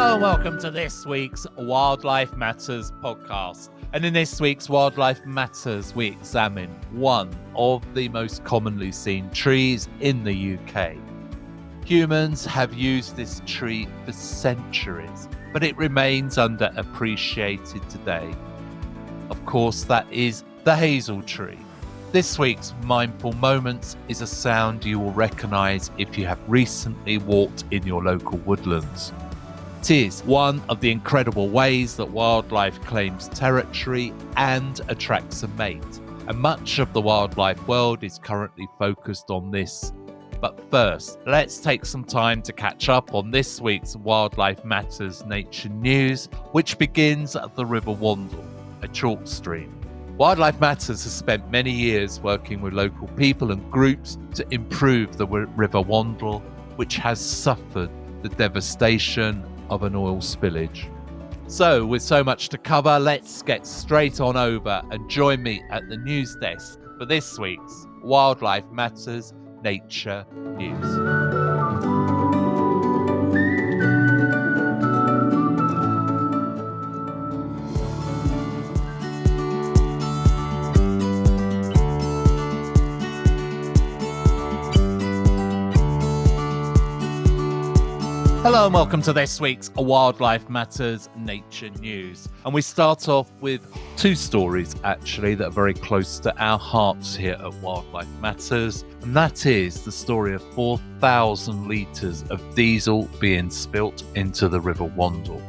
Hello and welcome to this week's Wildlife Matters podcast. And in this week's Wildlife Matters, we examine one of the most commonly seen trees in the UK. Humans have used this tree for centuries, but it remains underappreciated today. Of course, that is the hazel tree. This week's Mindful Moments is a sound you will recognise if you have recently walked in your local woodlands. It is one of the incredible ways that wildlife claims territory and attracts a mate, and much of the wildlife world is currently focused on this. But first, let's take some time to catch up on this week's Wildlife Matters nature news, which begins at the River Wandle, a chalk stream. Wildlife Matters has spent many years working with local people and groups to improve the River Wandle, which has suffered the devastation of an oil spillage. So, with so much to cover, let's get straight on over and join me at the news desk for this week's Wildlife Matters Nature News. Hello and welcome to this week's Wildlife Matters Nature News. And we start off with two stories actually that are very close to our hearts here at Wildlife Matters. And that is the story of 4,000 litres of diesel being spilt into the River Wandle.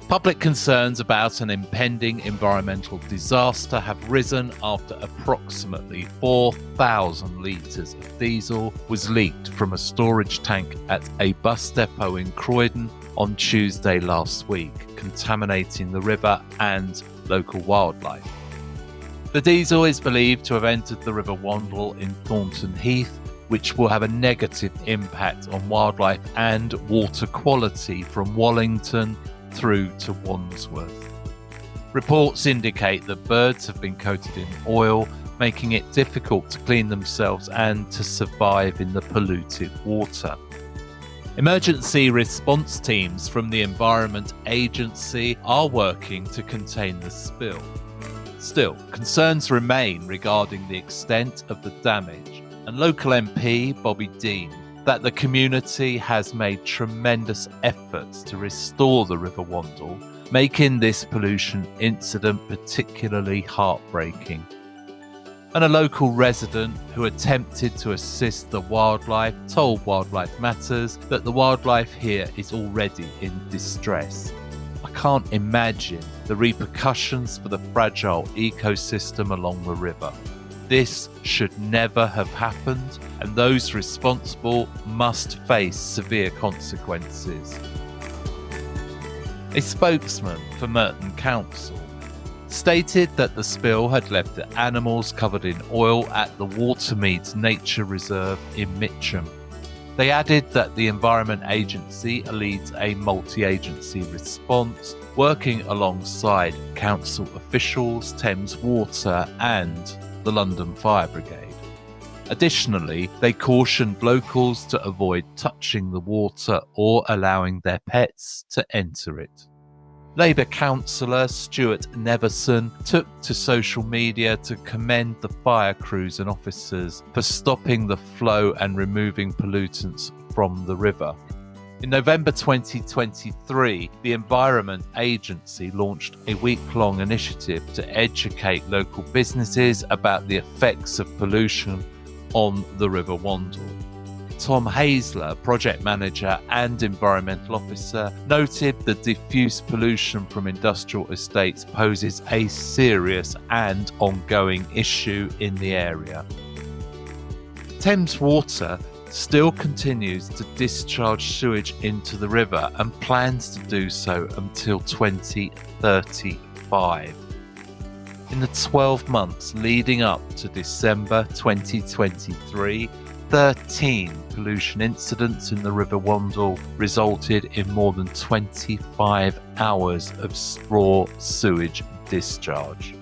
Public concerns about an impending environmental disaster have risen after approximately 4,000 litres of diesel was leaked from a storage tank at a bus depot in Croydon on Tuesday last week, contaminating the river and local wildlife. The diesel is believed to have entered the River Wandle in Thornton Heath, which will have a negative impact on wildlife and water quality from Wallington through to Wandsworth. Reports indicate that birds have been coated in oil, making it difficult to clean themselves and to survive in the polluted water. Emergency response teams from the Environment Agency are working to contain the spill. Still, concerns remain regarding the extent of the damage, and local MP Bobby Dean that the community has made tremendous efforts to restore the River Wandle, making this pollution incident particularly heartbreaking. And a local resident who attempted to assist the wildlife told Wildlife Matters that the wildlife here is already in distress. I can't imagine the repercussions for the fragile ecosystem along the river. This should never have happened, and those responsible must face severe consequences. A spokesman for Merton Council stated that the spill had left the animals covered in oil at the Watermeads Nature Reserve in Mitcham. They added that the Environment Agency leads a multi-agency response, working alongside council officials, Thames Water and the London Fire Brigade. Additionally, they cautioned locals to avoid touching the water or allowing their pets to enter it. Labour councillor Stuart Neverson took to social media to commend the fire crews and officers for stopping the flow and removing pollutants from the river. In November 2023, the Environment Agency launched a week-long initiative to educate local businesses about the effects of pollution on the River Wandle. Tom Hazel, project manager and environmental officer, noted the diffuse pollution from industrial estates poses a serious and ongoing issue in the area. Thames Water still continues to discharge sewage into the river and plans to do so until 2035. In the 12 months leading up to December 2023, 13 pollution incidents in the River Wandle resulted in more than 25 hours of raw sewage discharge.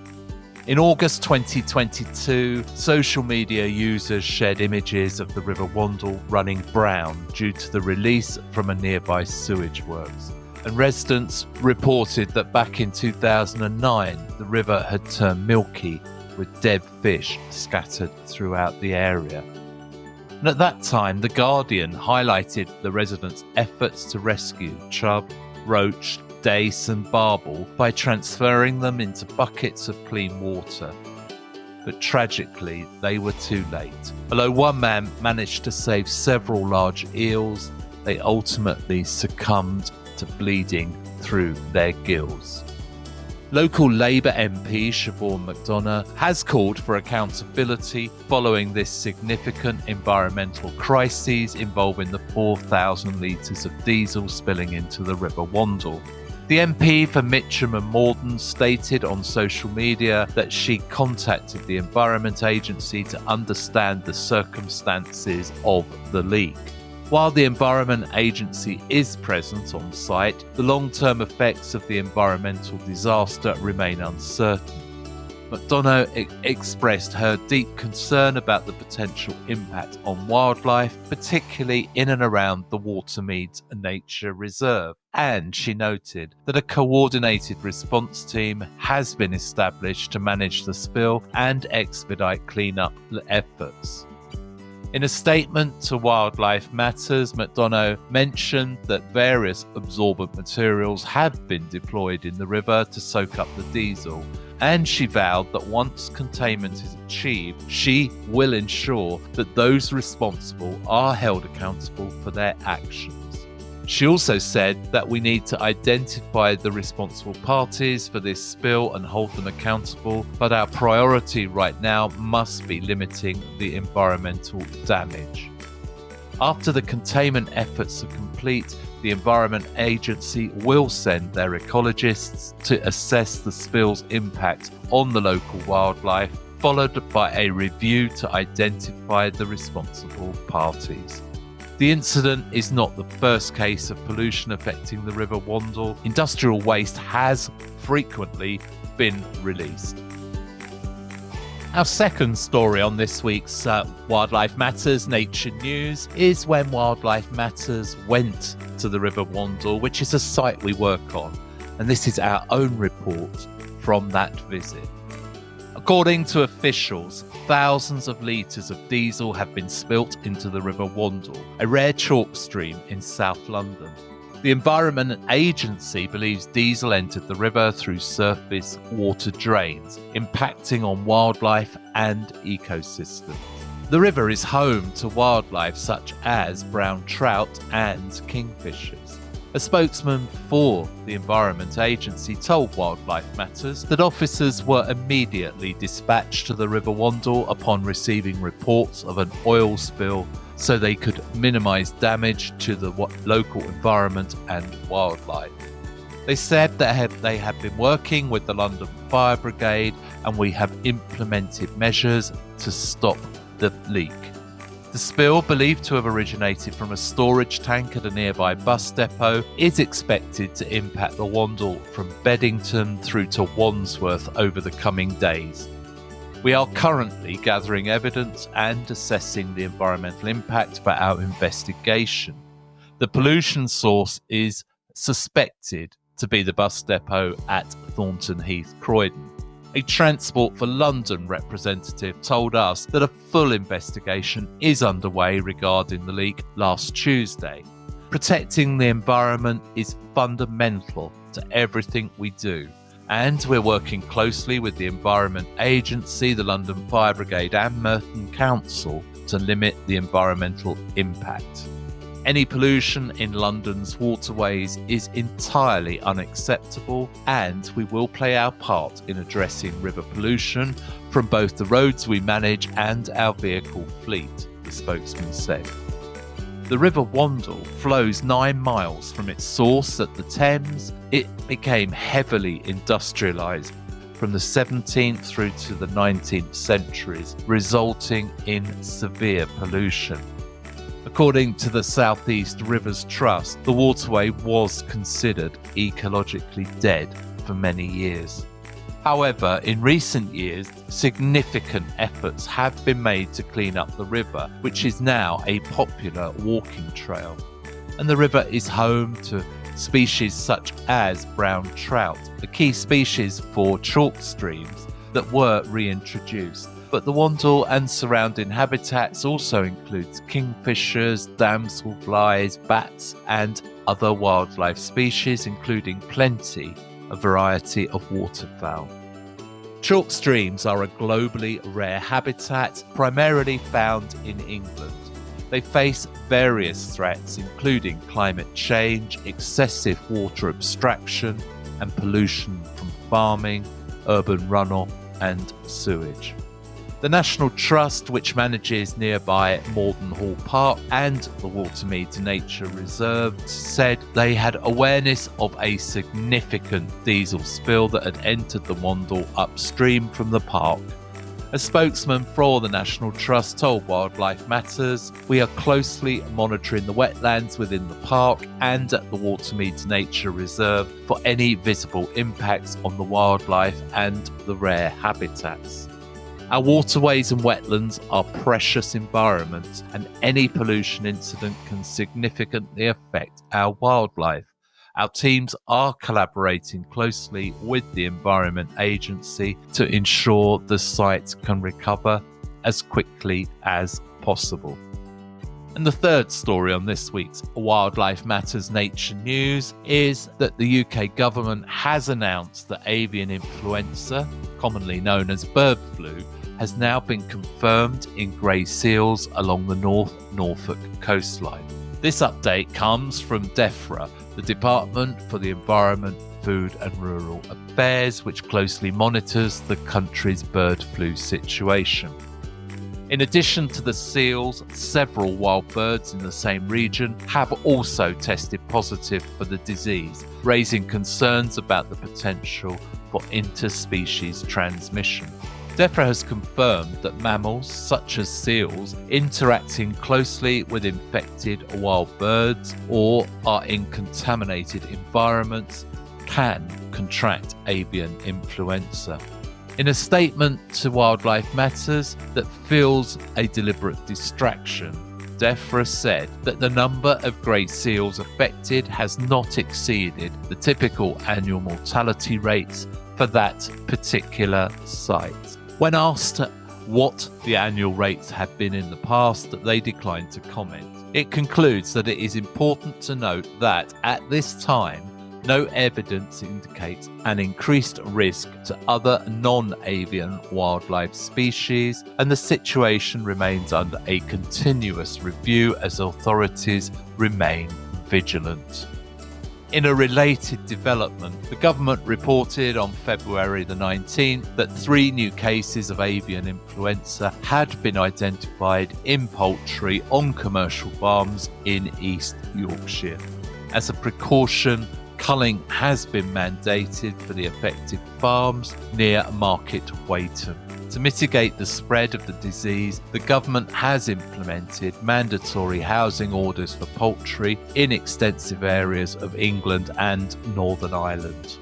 In August 2022, social media users shared images of the River Wandle running brown due to the release from a nearby sewage works. And residents reported that back in 2009, the river had turned milky with dead fish scattered throughout the area. And at that time, The Guardian highlighted the residents' efforts to rescue chub, roach, dace and barbel by transferring them into buckets of clean water. But tragically, they were too late. Although one man managed to save several large eels, they ultimately succumbed to bleeding through their gills. Local Labour MP Siobhan McDonough has called for accountability following this significant environmental crisis involving the 4,000 litres of diesel spilling into the River Wandle. The MP for Mitcham and Morden stated on social media that she contacted the Environment Agency to understand the circumstances of the leak. While the Environment Agency is present on site, the long-term effects of the environmental disaster remain uncertain. McDonough expressed her deep concern about the potential impact on wildlife, particularly in and around the Watermeads Nature Reserve, and she noted that a coordinated response team has been established to manage the spill and expedite cleanup efforts. In a statement to Wildlife Matters, McDonough mentioned that various absorbent materials have been deployed in the river to soak up the diesel, and she vowed that once containment is achieved, she will ensure that those responsible are held accountable for their actions. She also said that we need to identify the responsible parties for this spill and hold them accountable, but our priority right now must be limiting the environmental damage. After the containment efforts are complete, the Environment Agency will send their ecologists to assess the spill's impact on the local wildlife, followed by a review to identify the responsible parties. The incident is not the first case of pollution affecting the River Wandle. Industrial waste has frequently been released. Our second story on this week's Wildlife Matters Nature News is when Wildlife Matters went to the River Wandle, which is a site we work on, and this is our own report from that visit. According to officials, thousands of litres of diesel have been spilt into the River Wandle, a rare chalk stream in South London. The Environment Agency believes diesel entered the river through surface water drains, impacting on wildlife and ecosystems. The river is home to wildlife such as brown trout and kingfishers. A spokesman for the Environment Agency told Wildlife Matters that officers were immediately dispatched to the River Wandle upon receiving reports of an oil spill so they could minimise damage to the local environment and wildlife. They said that they have been working with the London Fire Brigade and we have implemented measures to stop the leak. The spill, believed to have originated from a storage tank at a nearby bus depot, is expected to impact the Wandle from Beddington through to Wandsworth over the coming days. We are currently gathering evidence and assessing the environmental impact for our investigation. The pollution source is suspected to be the bus depot at Thornton Heath, Croydon. A Transport for London representative told us that a full investigation is underway regarding the leak last Tuesday. Protecting the environment is fundamental to everything we do, and we're working closely with the Environment Agency, the London Fire Brigade and Merton Council to limit the environmental impact. Any pollution in London's waterways is entirely unacceptable, and we will play our part in addressing river pollution from both the roads we manage and our vehicle fleet, the spokesman said. The River Wandle flows 9 miles from its source at the Thames. It became heavily industrialised from the 17th through to the 19th centuries, resulting in severe pollution. According to the South East Rivers Trust, the waterway was considered ecologically dead for many years. However, in recent years, significant efforts have been made to clean up the river, which is now a popular walking trail. And the river is home to species such as brown trout, a key species for chalk streams that were reintroduced. But the Wandle and surrounding habitats also includes kingfishers, damselflies, bats, and other wildlife species, including a variety of waterfowl. Chalk streams are a globally rare habitat, primarily found in England. They face various threats, including climate change, excessive water abstraction, and pollution from farming, urban runoff, and sewage. The National Trust, which manages nearby Morden Hall Park and the Watermead Nature Reserve, said they had awareness of a significant diesel spill that had entered the Wandle upstream from the park. A spokesman for the National Trust told Wildlife Matters, "We are closely monitoring the wetlands within the park and at the Watermead Nature Reserve for any visible impacts on the wildlife and the rare habitats. Our waterways and wetlands are precious environments, and any pollution incident can significantly affect our wildlife. Our teams are collaborating closely with the Environment Agency to ensure the site can recover as quickly as possible." And the third story on this week's Wildlife Matters Nature News is that the UK government has announced that avian influenza, commonly known as bird flu, has now been confirmed in grey seals along the North Norfolk coastline. This update comes from DEFRA, the Department for the Environment, Food and Rural Affairs, which closely monitors the country's bird flu situation. In addition to the seals, several wild birds in the same region have also tested positive for the disease, raising concerns about the potential for interspecies transmission. DEFRA has confirmed that mammals, such as seals, interacting closely with infected wild birds or are in contaminated environments can contract avian influenza. In a statement to Wildlife Matters that feels a deliberate distraction, DEFRA said that the number of grey seals affected has not exceeded the typical annual mortality rates for that particular site. When asked what the annual rates have been in the past, they declined to comment. It concludes that it is important to note that at this time, no evidence indicates an increased risk to other non-avian wildlife species, and the situation remains under a continuous review as authorities remain vigilant. In a related development, the government reported on February the 19th that 3 new cases of avian influenza had been identified in poultry on commercial farms in East Yorkshire. As a precaution, culling has been mandated for the affected farms near Market Weighton. To mitigate the spread of the disease, the government has implemented mandatory housing orders for poultry in extensive areas of England and Northern Ireland.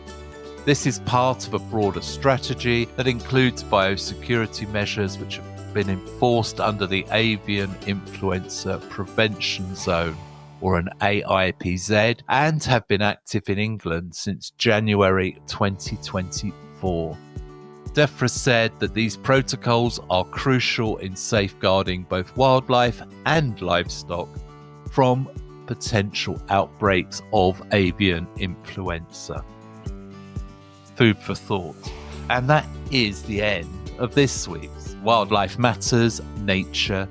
This is part of a broader strategy that includes biosecurity measures which have been enforced under the Avian Influenza Prevention Zone, or an AIPZ, and have been active in England since January 2024. DEFRA said that these protocols are crucial in safeguarding both wildlife and livestock from potential outbreaks of avian influenza. Food for thought. And that is the end of this week's Wildlife Matters Nature.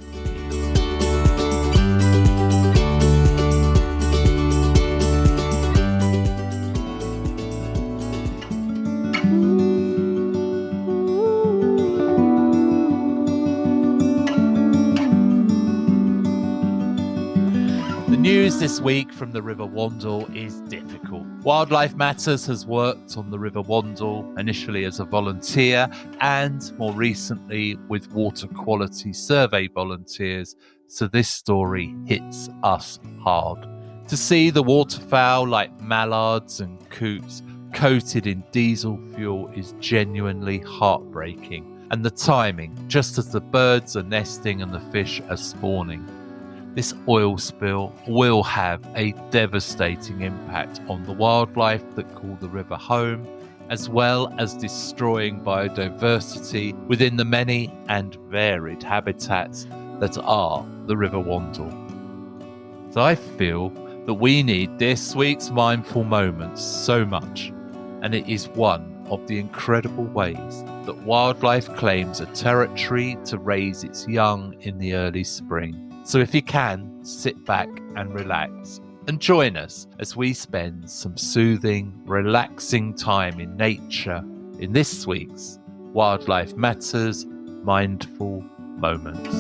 News this week from the River Wandle is difficult. Wildlife Matters has worked on the River Wandle initially as a volunteer and more recently with water quality survey volunteers, so this story hits us hard. To see the waterfowl like mallards and coots coated in diesel fuel is genuinely heartbreaking, and the timing, just as the birds are nesting and the fish are spawning. This oil spill will have a devastating impact on the wildlife that call the river home, as well as destroying biodiversity within the many and varied habitats that are the River Wandle. So I feel that we need this week's mindful moments so much, and it is one of the incredible ways that wildlife claims a territory to raise its young in the early spring. So if you can, sit back and relax and join us as we spend some soothing, relaxing time in nature in this week's Wildlife Matters Mindful Moments.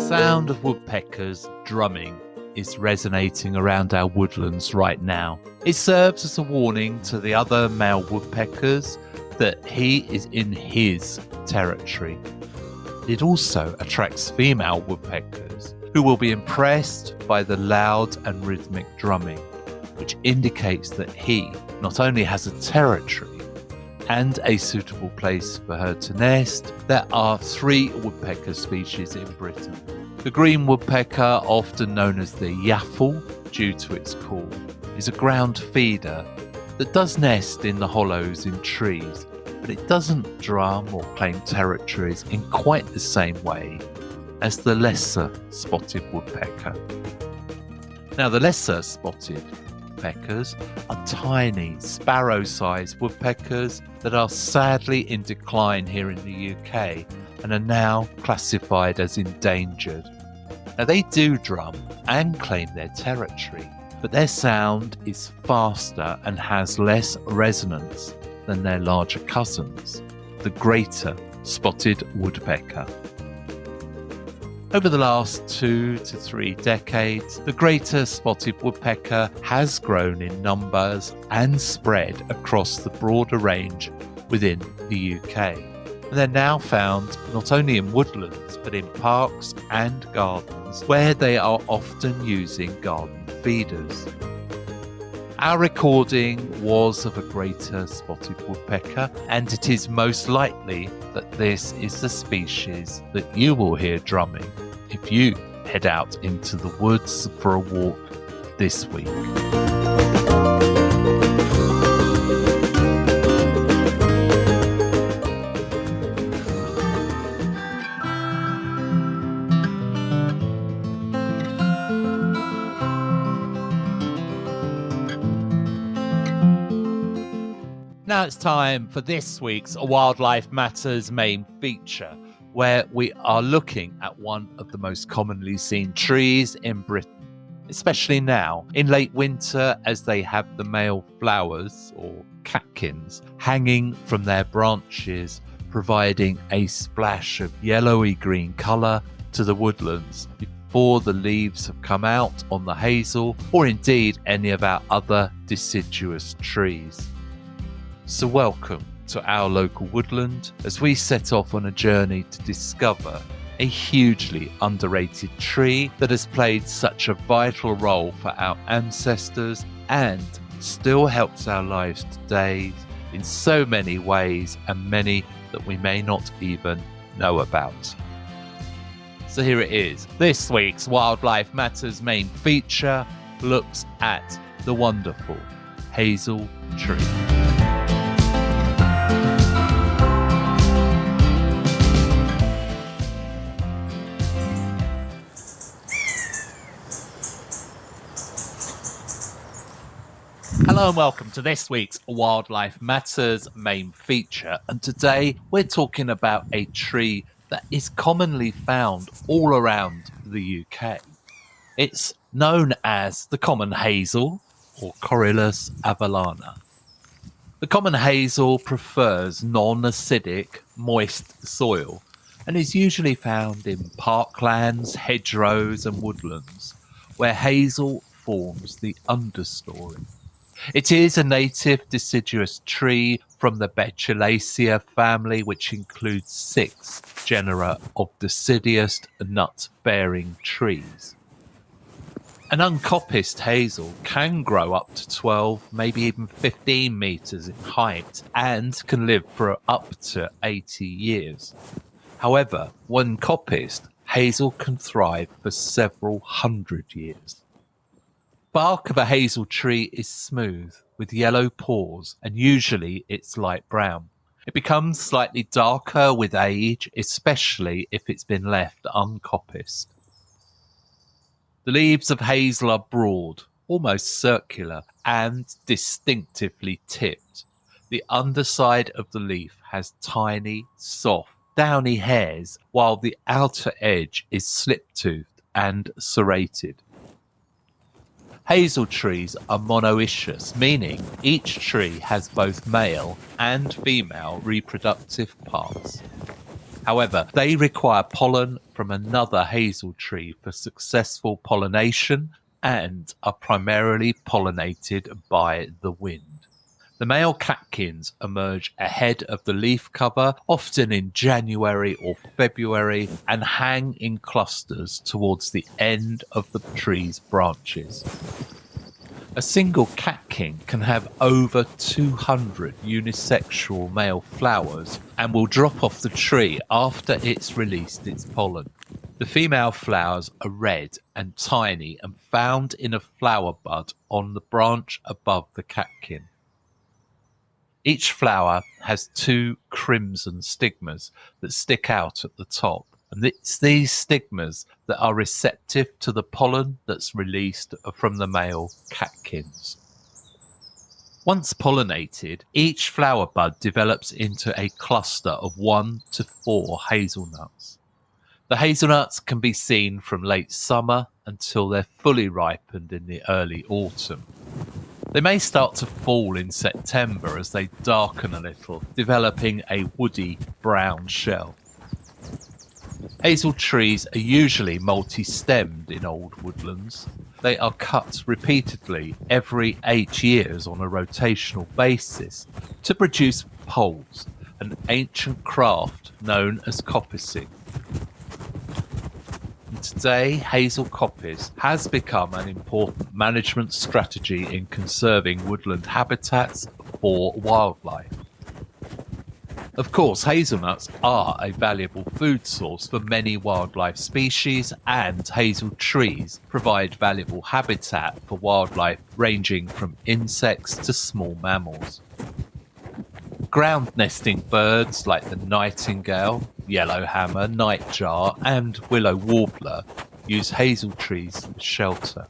Sound of woodpeckers drumming is resonating around our woodlands right now. It serves as a warning to the other male woodpeckers that he is in his territory. It also attracts female woodpeckers who will be impressed by the loud and rhythmic drumming, which indicates that he not only has a territory and a suitable place for her to nest. There are 3 woodpecker species in Britain. The green woodpecker, often known as the yaffle due to its call, is a ground feeder that does nest in the hollows in trees, but it doesn't drum or claim territories in quite the same way as the lesser spotted woodpecker. Now, the lesser spotted woodpeckers are tiny, sparrow-sized woodpeckers that are sadly in decline here in the UK and are now classified as endangered. Now, they do drum and claim their territory, but their sound is faster and has less resonance than their larger cousins, the greater spotted woodpecker. Over the last 2 to 3 decades, the greater spotted woodpecker has grown in numbers and spread across the broader range within the UK. And they're now found not only in woodlands, but in parks and gardens, where they are often using garden feeders. Our recording was of a greater spotted woodpecker, and it is most likely that this is the species that you will hear drumming if you head out into the woods for a walk this week. Now it's time for this week's Wildlife Matters main feature, where we are looking at one of the most commonly seen trees in Britain, especially now in late winter, as they have the male flowers, or catkins, hanging from their branches, providing a splash of yellowy green colour to the woodlands before the leaves have come out on the hazel, or indeed any of our other deciduous trees. So welcome to our local woodland as we set off on a journey to discover a hugely underrated tree that has played such a vital role for our ancestors and still helps our lives today in so many ways, and many that we may not even know about. So here it is. This week's Wildlife Matters main feature looks at the wonderful hazel tree. Hello and welcome to this week's Wildlife Matters main feature, and today we're talking about a tree that is commonly found all around the UK. It's known as the common hazel, or Corylus avellana. The common hazel prefers non-acidic, moist soil and is usually found in parklands, hedgerows and woodlands, where hazel forms the understory. It is a native deciduous tree from the Betulaceae family, which includes 6 genera of deciduous nut-bearing trees. An uncoppiced hazel can grow up to 12, maybe even 15 metres in height and can live for up to 80 years. However, when coppiced, hazel can thrive for several hundred years. Bark of a hazel tree is smooth, with yellow pores, and usually it's light brown. It becomes slightly darker with age, especially if it's been left uncoppiced. The leaves of hazel are broad, almost circular, and distinctively tipped. The underside of the leaf has tiny, soft, downy hairs, while the outer edge is slip-toothed and serrated. Hazel trees are monoecious, meaning each tree has both male and female reproductive parts. However, they require pollen from another hazel tree for successful pollination and are primarily pollinated by the wind. The male catkins emerge ahead of the leaf cover, often in January or February, and hang in clusters towards the end of the tree's branches. A single catkin can have over 200 unisexual male flowers and will drop off the tree after it's released its pollen. The female flowers are red and tiny and found in a flower bud on the branch above the catkin. Each flower has 2 crimson stigmas that stick out at the top, and it's these stigmas that are receptive to the pollen that's released from the male catkins. Once pollinated, each flower bud develops into a cluster of 1 to 4 hazelnuts. The hazelnuts can be seen from late summer until they're fully ripened in the early autumn. They may start to fall in September as they darken a little, developing a woody brown shell. Hazel trees are usually multi-stemmed in old woodlands. They are cut repeatedly every 8 years on a rotational basis to produce poles, an ancient craft known as coppicing. Today, hazel coppice has become an important management strategy in conserving woodland habitats for wildlife. Of course, hazelnuts are a valuable food source for many wildlife species, and hazel trees provide valuable habitat for wildlife ranging from insects to small mammals. Ground nesting birds like the nightingale, yellowhammer, nightjar and willow warbler use hazel trees for shelter.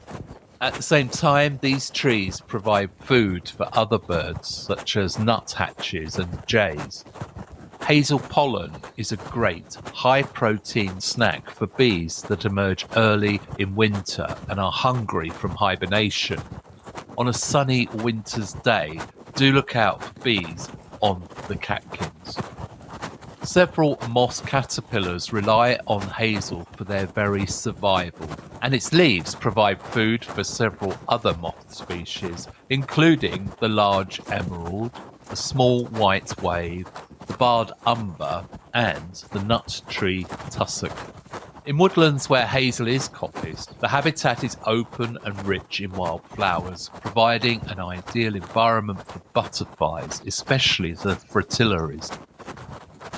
At the same time, these trees provide food for other birds such as nuthatches and jays. Hazel pollen is a great high-protein snack for bees that emerge early in winter and are hungry from hibernation. On a sunny winter's day, do look out for bees on the catkins. Several moss caterpillars rely on hazel for their very survival, and its leaves provide food for several other moth species, including the large emerald, the small white wave, the barred umber, and the nut tree tussock. In woodlands where hazel is coppiced, the habitat is open and rich in wild flowers, providing an ideal environment for butterflies, especially the fritillaries.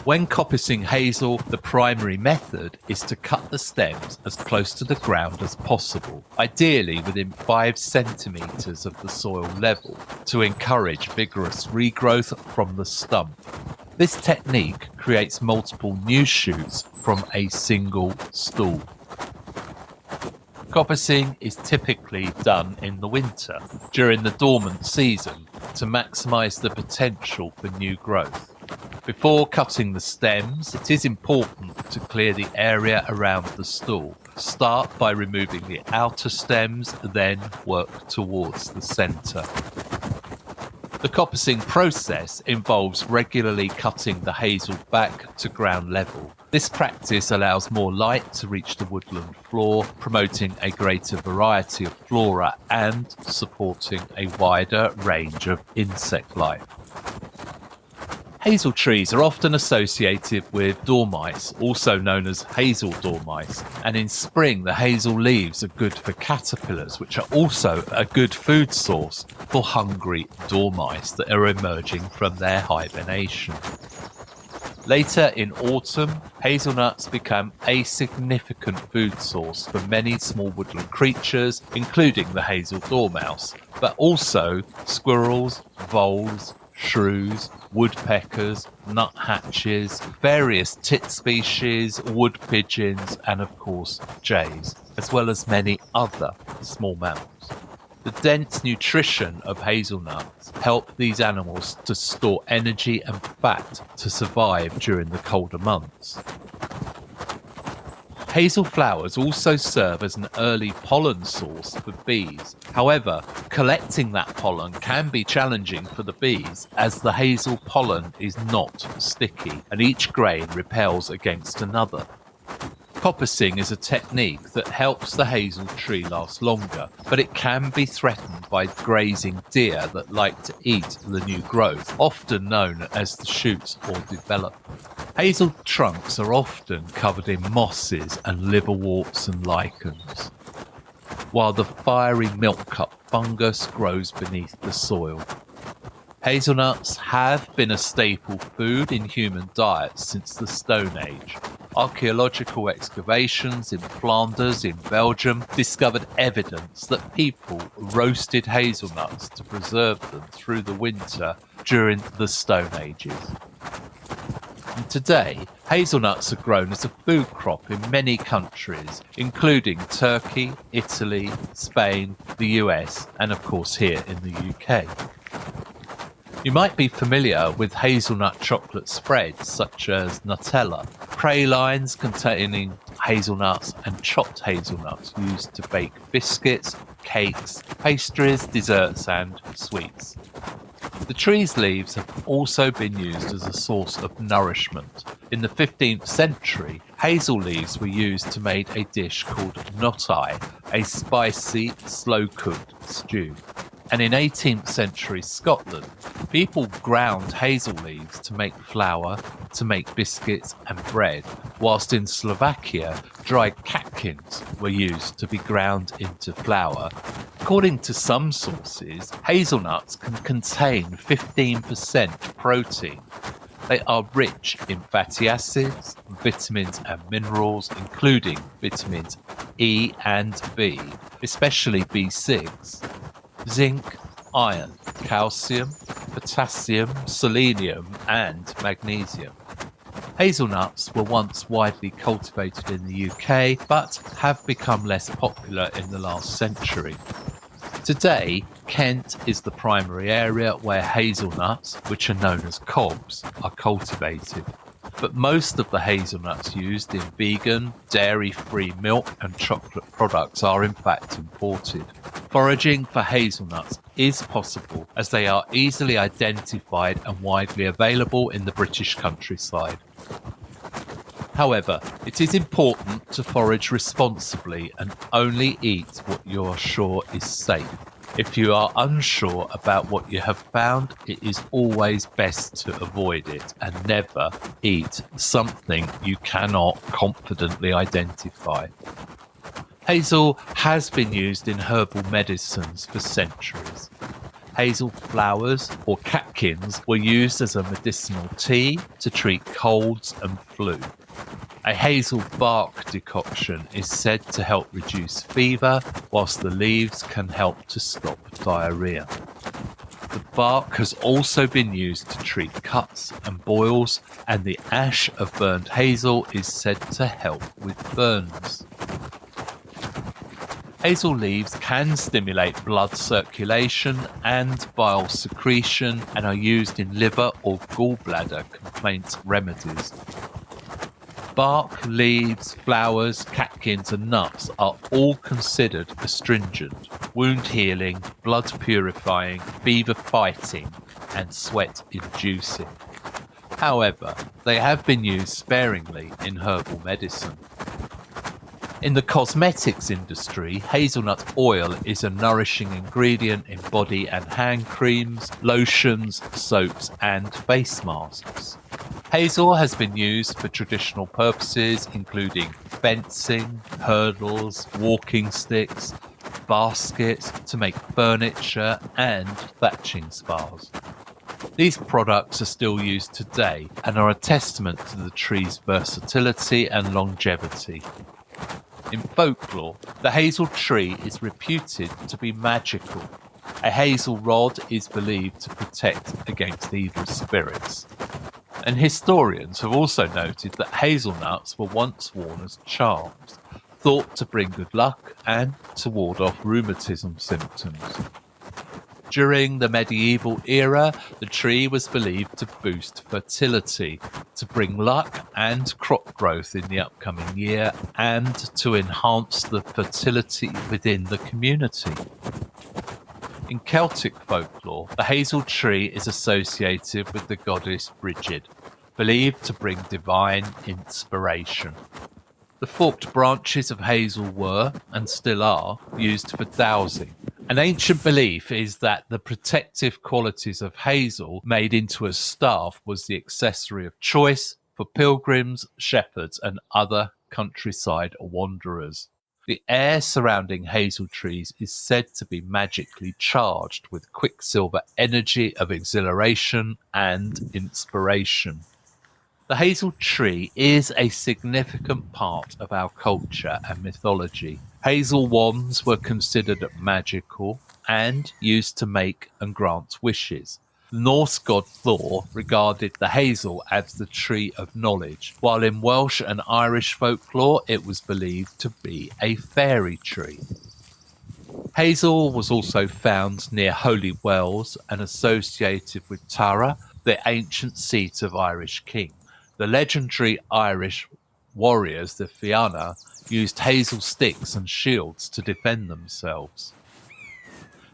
When coppicing hazel, the primary method is to cut the stems as close to the ground as possible, ideally within 5 centimetres of the soil level, to encourage vigorous regrowth from the stump. This technique creates multiple new shoots from a single stalk. Coppicing is typically done in the winter, during the dormant season, to maximise the potential for new growth. Before cutting the stems, it is important to clear the area around the stalk. Start by removing the outer stems, then work towards the centre. The coppicing process involves regularly cutting the hazel back to ground level. This practice allows more light to reach the woodland floor, promoting a greater variety of flora and supporting a wider range of insect life. Hazel trees are often associated with dormice, also known as hazel dormice, and in spring the hazel leaves are good for caterpillars, which are also a good food source for hungry dormice that are emerging from their hibernation. Later in autumn, hazelnuts become a significant food source for many small woodland creatures, including the hazel dormouse, but also squirrels, voles, shrews, woodpeckers, nuthatches, various tit species, wood pigeons, and of course jays, as well as many other small mammals. The dense nutrition of hazelnuts help these animals to store energy and fat to survive during the colder months. Hazel flowers also serve as an early pollen source for bees. However, collecting that pollen can be challenging for the bees, as the hazel pollen is not sticky and each grain repels against another. Coppicing is a technique that helps the hazel tree last longer, but it can be threatened by grazing deer that like to eat the new growth, often known as the shoots or development. Hazel trunks are often covered in mosses and liverworts and lichens, while the fiery milkcup fungus grows beneath the soil. Hazelnuts have been a staple food in human diets since the Stone Age. Archaeological excavations in Flanders in Belgium discovered evidence that people roasted hazelnuts to preserve them through the winter during the Stone Ages. And today, hazelnuts are grown as a food crop in many countries, including Turkey, Italy, Spain, the US, and of course here in the UK. You might be familiar with hazelnut chocolate spreads such as Nutella, pralines containing hazelnuts, and chopped hazelnuts used to bake biscuits, cakes, pastries, desserts, and sweets. The tree's leaves have also been used as a source of nourishment. In the 15th century, hazel leaves were used to make a dish called notai, a spicy, slow-cooked stew. And in 18th century Scotland, people ground hazel leaves to make flour, to make biscuits and bread, whilst in Slovakia, dried catkins were used to be ground into flour. According to some sources, hazelnuts can contain 15% protein. They are rich in fatty acids, vitamins and minerals, including vitamins E and B, especially B6. Zinc, iron, calcium, potassium, selenium, and magnesium. Hazelnuts were once widely cultivated in the UK, but have become less popular in the last century. Today, Kent is the primary area where hazelnuts, which are known as cobs, are cultivated. But most of the hazelnuts used in vegan, dairy-free milk and chocolate products are in fact imported. Foraging for hazelnuts is possible as they are easily identified and widely available in the British countryside. However, it is important to forage responsibly and only eat what you are sure is safe. If you are unsure about what you have found, it is always best to avoid it and never eat something you cannot confidently identify. Hazel has been used in herbal medicines for centuries. Hazel flowers, or catkins, were used as a medicinal tea to treat colds and flu. A hazel bark decoction is said to help reduce fever, whilst the leaves can help to stop diarrhea. The bark has also been used to treat cuts and boils, and the ash of burned hazel is said to help with burns. Hazel leaves can stimulate blood circulation and bile secretion and are used in liver or gallbladder complaint remedies. Bark, leaves, flowers, catkins and nuts are all considered astringent, wound healing, blood purifying, fever fighting and sweat inducing. However, they have been used sparingly in herbal medicine. In the cosmetics industry, hazelnut oil is a nourishing ingredient in body and hand creams, lotions, soaps and face masks. Hazel has been used for traditional purposes including fencing, hurdles, walking sticks, baskets to make furniture and thatching spars. These products are still used today and are a testament to the tree's versatility and longevity. In folklore, the hazel tree is reputed to be magical. A hazel rod is believed to protect against evil spirits. And historians have also noted that hazelnuts were once worn as charms, thought to bring good luck and to ward off rheumatism symptoms. During the medieval era, the tree was believed to boost fertility, to bring luck and crop growth in the upcoming year, and to enhance the fertility within the community. In Celtic folklore, the hazel tree is associated with the goddess Brigid, believed to bring divine inspiration. The forked branches of hazel were, and still are, used for dowsing. An ancient belief is that the protective qualities of hazel made into a staff was the accessory of choice for pilgrims, shepherds, and other countryside wanderers. The air surrounding hazel trees is said to be magically charged with quicksilver energy of exhilaration and inspiration. The hazel tree is a significant part of our culture and mythology. Hazel wands were considered magical and used to make and grant wishes. The Norse god Thor regarded the hazel as the tree of knowledge, while in Welsh and Irish folklore it was believed to be a fairy tree. Hazel was also found near holy wells and associated with Tara, the ancient seat of Irish king. The legendary Irish warriors, the Fianna, used hazel sticks and shields to defend themselves.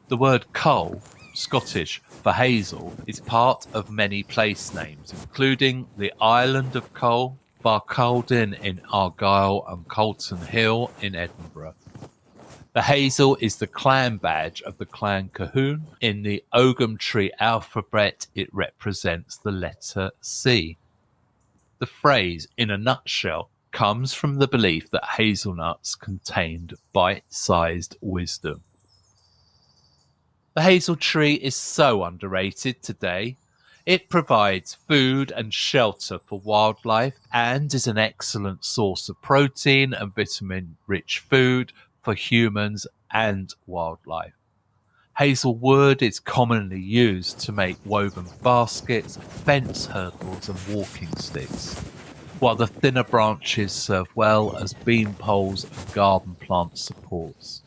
The word cull, Scottish for hazel, is part of many place names, including the island of Cull, Barcaldine in Argyll and Colton Hill in Edinburgh. The hazel is the clan badge of the clan Cahoon. In the Ogham tree alphabet, it represents the letter C. The phrase, in a nutshell, comes from the belief that hazelnuts contained bite-sized wisdom. The hazel tree is so underrated today. It provides food and shelter for wildlife and is an excellent source of protein and vitamin-rich food for humans and wildlife. Hazel wood is commonly used to make woven baskets, fence hurdles and walking sticks, while the thinner branches serve well as bean poles and garden plant supports.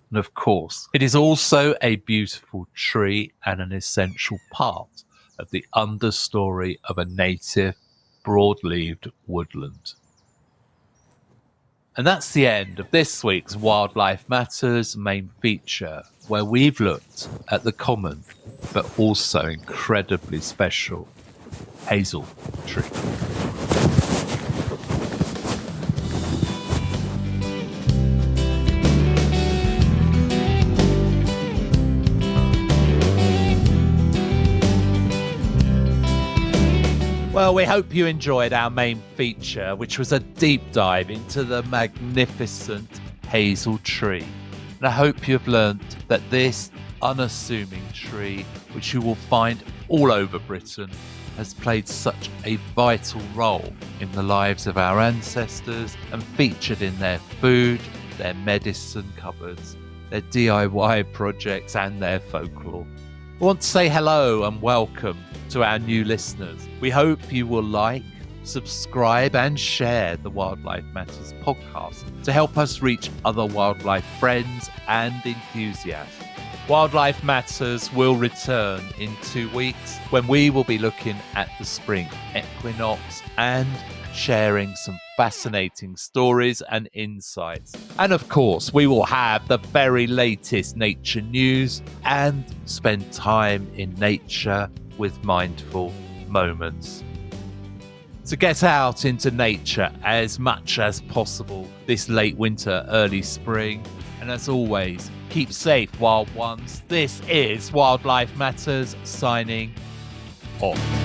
And of course, it is also a beautiful tree and an essential part of the understory of a native, broad-leaved woodland. And that's the end of this week's Wildlife Matters main feature, where we've looked at the common, but also incredibly special hazel tree. Well, we hope you enjoyed our main feature, which was a deep dive into the magnificent hazel tree. And I hope you've learnt that this unassuming tree, which you will find all over Britain, has played such a vital role in the lives of our ancestors and featured in their food, their medicine cupboards, their DIY projects and their folklore. I want to say hello and welcome to our new listeners. We hope you will like, subscribe and share the Wildlife Matters podcast to help us reach other wildlife friends and enthusiasts. Wildlife Matters will return in 2 weeks when we will be looking at the spring equinox and sharing some fascinating stories and insights. And of course, we will have the very latest nature news and spend time in nature with mindful moments. So get out into nature as much as possible this late winter, early spring. And as always, keep safe, wild ones. This is Wildlife Matters signing off.